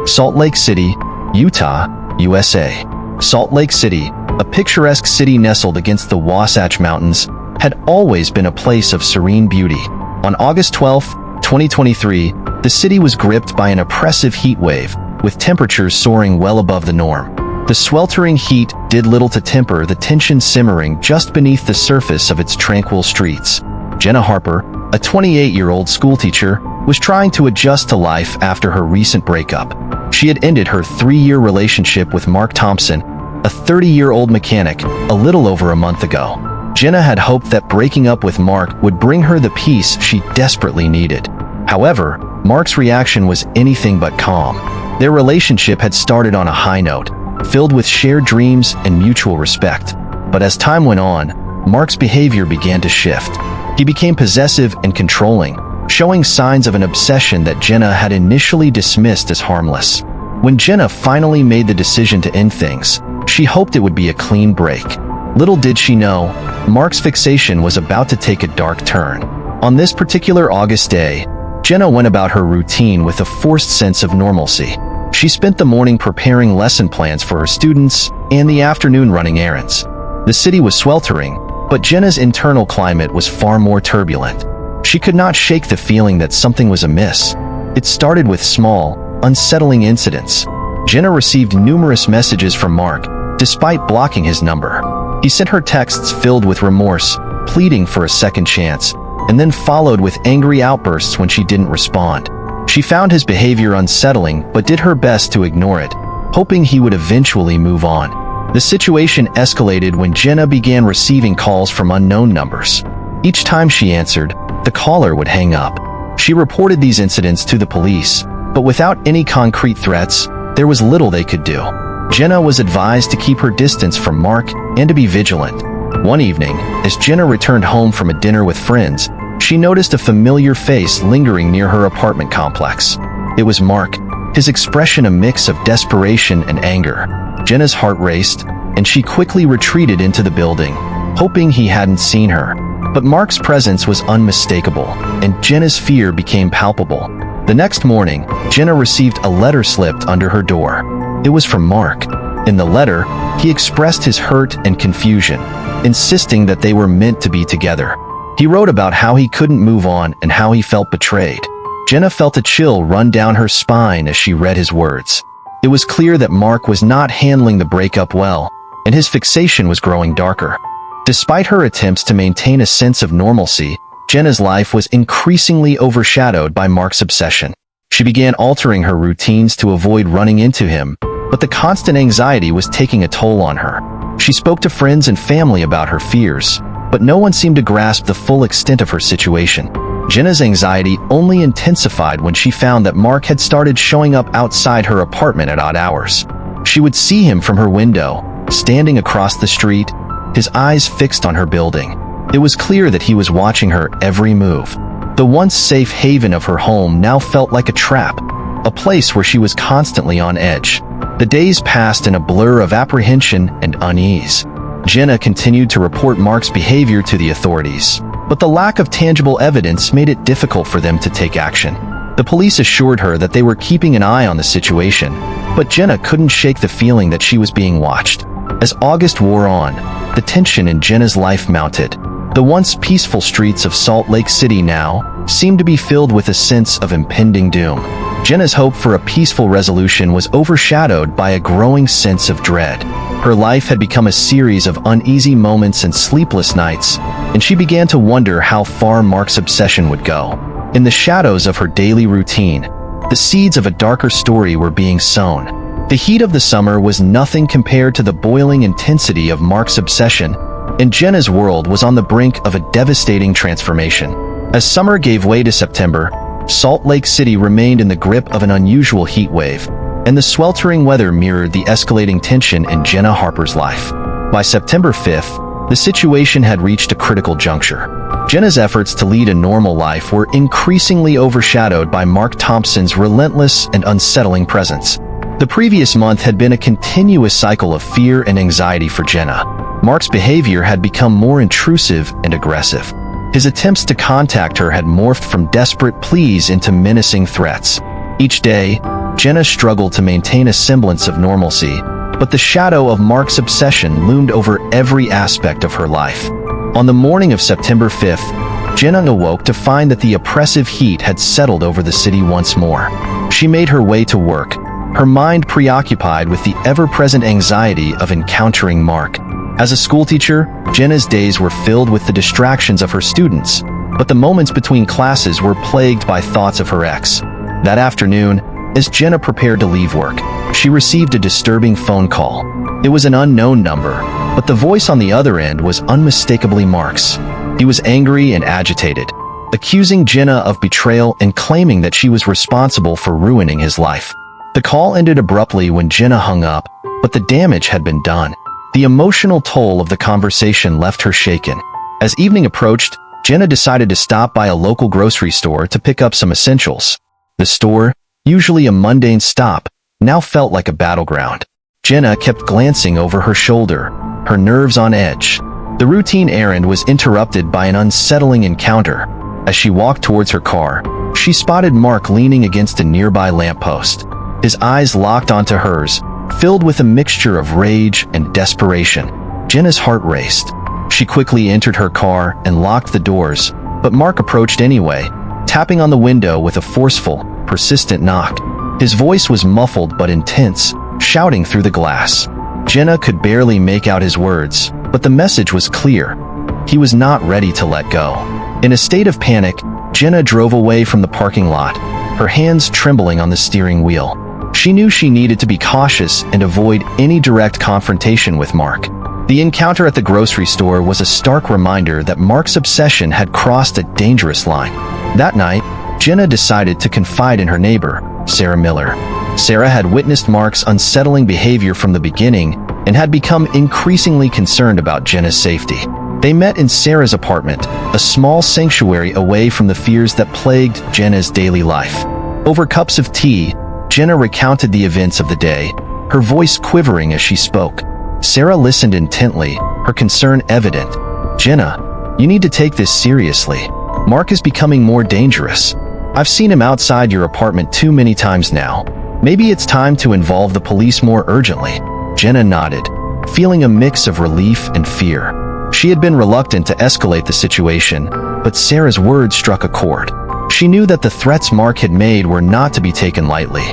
Salt Lake City, Utah, USA. Salt Lake City, a picturesque city nestled against the Wasatch Mountains, had always been a place of serene beauty. On August 12, 2023, the city was gripped by an oppressive heat wave, with temperatures soaring well above the norm. The sweltering heat did little to temper the tension simmering just beneath the surface of its tranquil streets. Jenna Harper, a 28-year-old schoolteacher, was trying to adjust to life after her recent breakup. She had ended her 3-year relationship with Mark Thompson, a 30-year-old mechanic, a little over a month ago. Jenna had hoped that breaking up with Mark would bring her the peace she desperately needed. However, Mark's reaction was anything but calm. Their relationship had started on a high note, filled with shared dreams and mutual respect. But as time went on, Mark's behavior began to shift. He became possessive and controlling, showing signs of an obsession that Jenna had initially dismissed as harmless. When Jenna finally made the decision to end things, she hoped it would be a clean break. Little did she know, Mark's fixation was about to take a dark turn. On this particular August day, Jenna went about her routine with a forced sense of normalcy. She spent the morning preparing lesson plans for her students and the afternoon running errands. The city was sweltering, but Jenna's internal climate was far more turbulent. She could not shake the feeling that something was amiss. It started with small, unsettling incidents. Jenna received numerous messages from Mark, despite blocking his number. He sent her texts filled with remorse, pleading for a second chance, and then followed with angry outbursts when she didn't respond. She found his behavior unsettling but did her best to ignore it, hoping he would eventually move on. The situation escalated when Jenna began receiving calls from unknown numbers. Each time she answered, the caller would hang up. She reported these incidents to the police, but without any concrete threats, there was little they could do. Jenna was advised to keep her distance from Mark and to be vigilant. One evening, as Jenna returned home from a dinner with friends, she noticed a familiar face lingering near her apartment complex. It was Mark, his expression a mix of desperation and anger. Jenna's heart raced, and she quickly retreated into the building, hoping he hadn't seen her. But Mark's presence was unmistakable, and Jenna's fear became palpable. The next morning, Jenna received a letter slipped under her door. It was from Mark. In the letter, he expressed his hurt and confusion, insisting that they were meant to be together. He wrote about how he couldn't move on and how he felt betrayed. Jenna felt a chill run down her spine as she read his words. It was clear that Mark was not handling the breakup well, and his fixation was growing darker. Despite her attempts to maintain a sense of normalcy, Jenna's life was increasingly overshadowed by Mark's obsession. She began altering her routines to avoid running into him, but the constant anxiety was taking a toll on her. She spoke to friends and family about her fears, but no one seemed to grasp the full extent of her situation. Jenna's anxiety only intensified when she found that Mark had started showing up outside her apartment at odd hours. She would see him from her window, standing across the street, his eyes fixed on her building. It was clear that he was watching her every move. The once safe haven of her home now felt like a trap, a place where she was constantly on edge. The days passed in a blur of apprehension and unease. Jenna continued to report Mark's behavior to the authorities, but the lack of tangible evidence made it difficult for them to take action. The police assured her that they were keeping an eye on the situation, but Jenna couldn't shake the feeling that she was being watched. As August wore on, the tension in Jenna's life mounted. The once peaceful streets of Salt Lake City now seemed to be filled with a sense of impending doom. Jenna's hope for a peaceful resolution was overshadowed by a growing sense of dread. Her life had become a series of uneasy moments and sleepless nights, and she began to wonder how far Mark's obsession would go. In the shadows of her daily routine, the seeds of a darker story were being sown. The heat of the summer was nothing compared to the boiling intensity of Mark's obsession, and Jenna's world was on the brink of a devastating transformation. As summer gave way to September, Salt Lake City remained in the grip of an unusual heat wave, and the sweltering weather mirrored the escalating tension in Jenna Harper's life. By September 5th, the situation had reached a critical juncture. Jenna's efforts to lead a normal life were increasingly overshadowed by Mark Thompson's relentless and unsettling presence. The previous month had been a continuous cycle of fear and anxiety for Jenna. Mark's behavior had become more intrusive and aggressive. His attempts to contact her had morphed from desperate pleas into menacing threats. Each day, Jenna struggled to maintain a semblance of normalcy, but the shadow of Mark's obsession loomed over every aspect of her life. On the morning of September 5th, Jenna awoke to find that the oppressive heat had settled over the city once more. She made her way to work, her mind preoccupied with the ever-present anxiety of encountering Mark. As a schoolteacher, Jenna's days were filled with the distractions of her students, but the moments between classes were plagued by thoughts of her ex. That afternoon, as Jenna prepared to leave work, she received a disturbing phone call. It was an unknown number, but the voice on the other end was unmistakably Mark's. He was angry and agitated, accusing Jenna of betrayal and claiming that she was responsible for ruining his life. The call ended abruptly when Jenna hung up, but the damage had been done. The emotional toll of the conversation left her shaken. As evening approached, Jenna decided to stop by a local grocery store to pick up some essentials. The store, usually a mundane stop, now felt like a battleground. Jenna kept glancing over her shoulder, her nerves on edge. The routine errand was interrupted by an unsettling encounter. As she walked towards her car, she spotted Mark leaning against a nearby lamppost. His eyes locked onto hers, filled with a mixture of rage and desperation. Jenna's heart raced. She quickly entered her car and locked the doors, but Mark approached anyway, tapping on the window with a forceful, persistent knock. His voice was muffled but intense, shouting through the glass. Jenna could barely make out his words, but the message was clear. He was not ready to let go. In a state of panic, Jenna drove away from the parking lot, her hands trembling on the steering wheel. She knew she needed to be cautious and avoid any direct confrontation with Mark. The encounter at the grocery store was a stark reminder that Mark's obsession had crossed a dangerous line. That night, Jenna decided to confide in her neighbor, Sarah Miller. Sarah had witnessed Mark's unsettling behavior from the beginning and had become increasingly concerned about Jenna's safety. They met in Sarah's apartment, a small sanctuary away from the fears that plagued Jenna's daily life. Over cups of tea, Jenna recounted the events of the day, her voice quivering as she spoke. Sarah listened intently, her concern evident. "Jenna, you need to take this seriously. Mark is becoming more dangerous. I've seen him outside your apartment too many times now. Maybe it's time to involve the police more urgently." Jenna nodded, feeling a mix of relief and fear. She had been reluctant to escalate the situation, but Sarah's words struck a chord. She knew that the threats Mark had made were not to be taken lightly.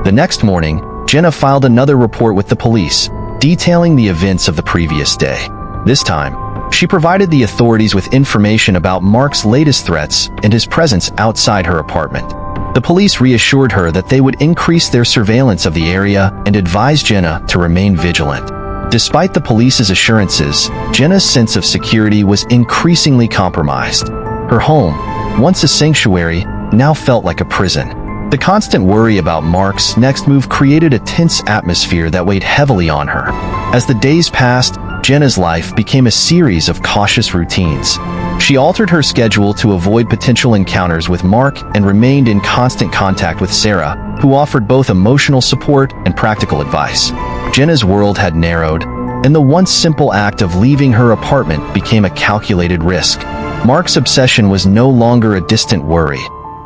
The next morning, Jenna filed another report with the police, detailing the events of the previous day. This time, she provided the authorities with information about Mark's latest threats and his presence outside her apartment. The police reassured her that they would increase their surveillance of the area and advised Jenna to remain vigilant. Despite the police's assurances, Jenna's sense of security was increasingly compromised. Her home, once a sanctuary, now felt like a prison. The constant worry about Mark's next move created a tense atmosphere that weighed heavily on her. As the days passed, Jenna's life became a series of cautious routines. She altered her schedule to avoid potential encounters with Mark and remained in constant contact with Sarah, who offered both emotional support and practical advice. Jenna's world had narrowed, and the once simple act of leaving her apartment became a calculated risk. Mark's obsession was no longer a distant worry.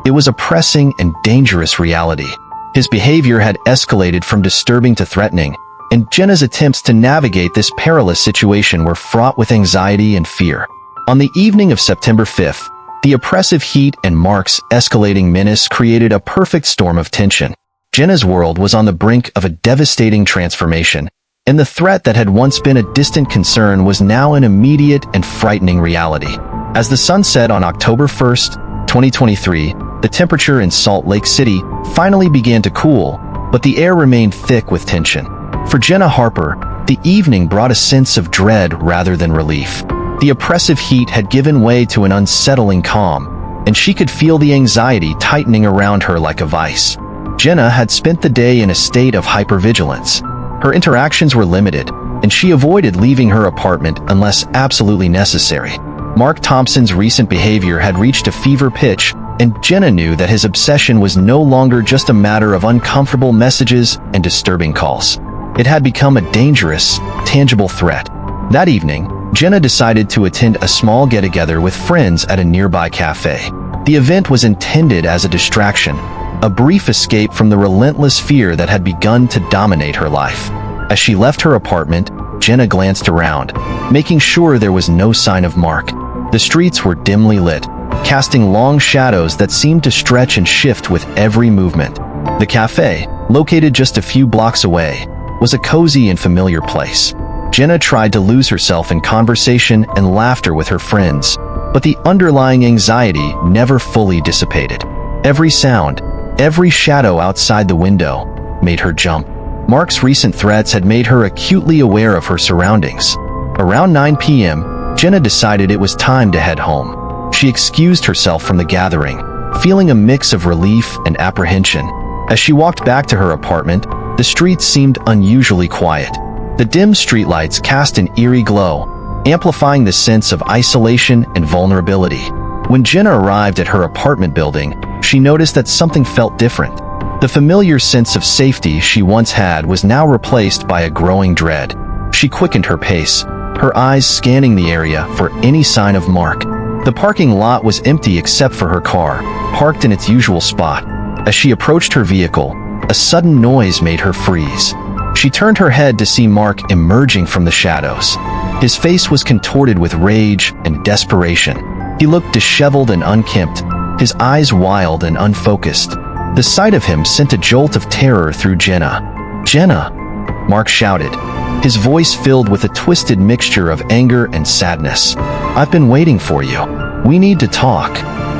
It was a pressing and dangerous reality. His behavior had escalated from disturbing to threatening, and Jenna's attempts to navigate this perilous situation were fraught with anxiety and fear. On the evening of September 5th, the oppressive heat and Mark's escalating menace created a perfect storm of tension. Jenna's world was on the brink of a devastating transformation, and the threat that had once been a distant concern was now an immediate and frightening reality. As the sun set on October 1st, 2023, the temperature in Salt Lake City finally began to cool, but the air remained thick with tension. For Jenna Harper, the evening brought a sense of dread rather than relief. The oppressive heat had given way to an unsettling calm, and she could feel the anxiety tightening around her like a vice. Jenna had spent the day in a state of hypervigilance. Her interactions were limited, and she avoided leaving her apartment unless absolutely necessary. Mark Thompson's recent behavior had reached a fever pitch, and Jenna knew that his obsession was no longer just a matter of uncomfortable messages and disturbing calls. It had become a dangerous, tangible threat. That evening, Jenna decided to attend a small get-together with friends at a nearby cafe. The event was intended as a distraction, a brief escape from the relentless fear that had begun to dominate her life. As she left her apartment, Jenna glanced around, making sure there was no sign of Mark. The streets were dimly lit, casting long shadows that seemed to stretch and shift with every movement. The cafe, located just a few blocks away, was a cozy and familiar place. Jenna tried to lose herself in conversation and laughter with her friends, but the underlying anxiety never fully dissipated. Every sound, every shadow outside the window, made her jump. Mark's recent threats had made her acutely aware of her surroundings. Around 9 p.m., Jenna decided it was time to head home. She excused herself from the gathering, feeling a mix of relief and apprehension. As she walked back to her apartment, the streets seemed unusually quiet. The dim streetlights cast an eerie glow, amplifying the sense of isolation and vulnerability. When Jenna arrived at her apartment building, she noticed that something felt different. The familiar sense of safety she once had was now replaced by a growing dread. She quickened her pace, her eyes scanning the area for any sign of Mark. The parking lot was empty except for her car, parked in its usual spot. As she approached her vehicle, a sudden noise made her freeze. She turned her head to see Mark emerging from the shadows. His face was contorted with rage and desperation. He looked disheveled and unkempt, his eyes wild and unfocused. The sight of him sent a jolt of terror through Jenna. "Jenna!" Mark shouted, his voice filled with a twisted mixture of anger and sadness. "I've been waiting for you. We need to talk."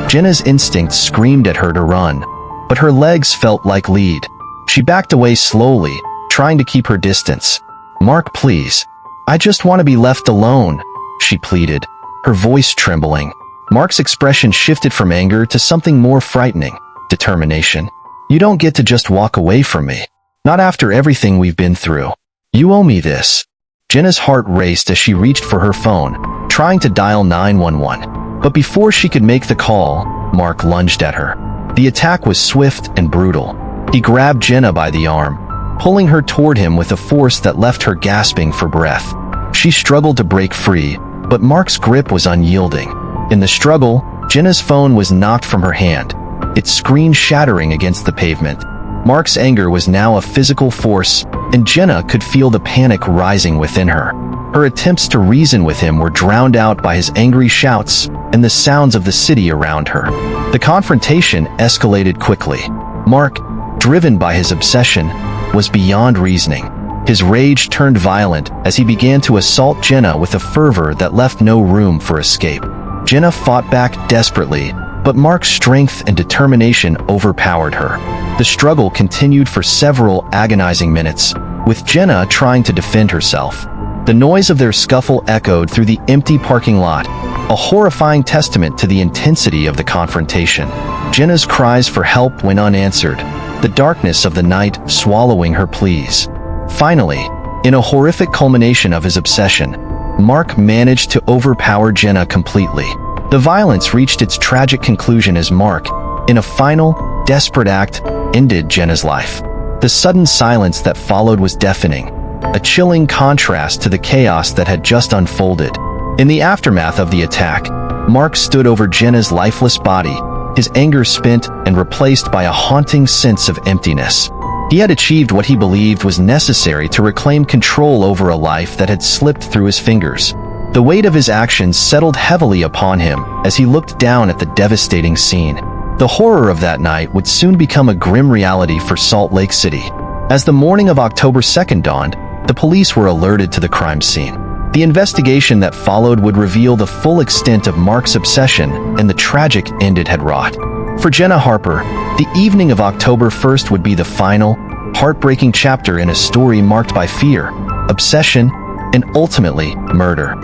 Jenna's instincts screamed at her to run, but her legs felt like lead. She backed away slowly, trying to keep her distance. "Mark, please. I just want to be left alone," she pleaded, her voice trembling. Mark's expression shifted from anger to something more frightening: determination. "You don't get to just walk away from me. Not after everything we've been through. You owe me this." Jenna's heart raced as she reached for her phone, trying to dial 911. But before she could make the call, Mark lunged at her. The attack was swift and brutal. He grabbed Jenna by the arm, pulling her toward him with a force that left her gasping for breath. She struggled to break free, but Mark's grip was unyielding. In the struggle, Jenna's phone was knocked from her hand, its screen shattering against the pavement. Mark's anger was now a physical force, and Jenna could feel the panic rising within her. Her attempts to reason with him were drowned out by his angry shouts and the sounds of the city around her. The confrontation escalated quickly. Mark, driven by his obsession, was beyond reasoning. His rage turned violent as he began to assault Jenna with a fervor that left no room for escape. Jenna fought back desperately, but Mark's strength and determination overpowered her. The struggle continued for several agonizing minutes, with Jenna trying to defend herself. The noise of their scuffle echoed through the empty parking lot, a horrifying testament to the intensity of the confrontation. Jenna's cries for help went unanswered, the darkness of the night swallowing her pleas. Finally, in a horrific culmination of his obsession, Mark managed to overpower Jenna completely. The violence reached its tragic conclusion as Mark, in a final, desperate act, ended Jenna's life. The sudden silence that followed was deafening, a chilling contrast to the chaos that had just unfolded. In the aftermath of the attack, Mark stood over Jenna's lifeless body, his anger spent and replaced by a haunting sense of emptiness. He had achieved what he believed was necessary to reclaim control over a life that had slipped through his fingers. The weight of his actions settled heavily upon him as he looked down at the devastating scene. The horror of that night would soon become a grim reality for Salt Lake City. As the morning of October 2nd dawned, the police were alerted to the crime scene. The investigation that followed would reveal the full extent of Mark's obsession and the tragic end it had wrought. For Jenna Harper, the evening of October 1st would be the final, heartbreaking chapter in a story marked by fear, obsession, and ultimately, murder.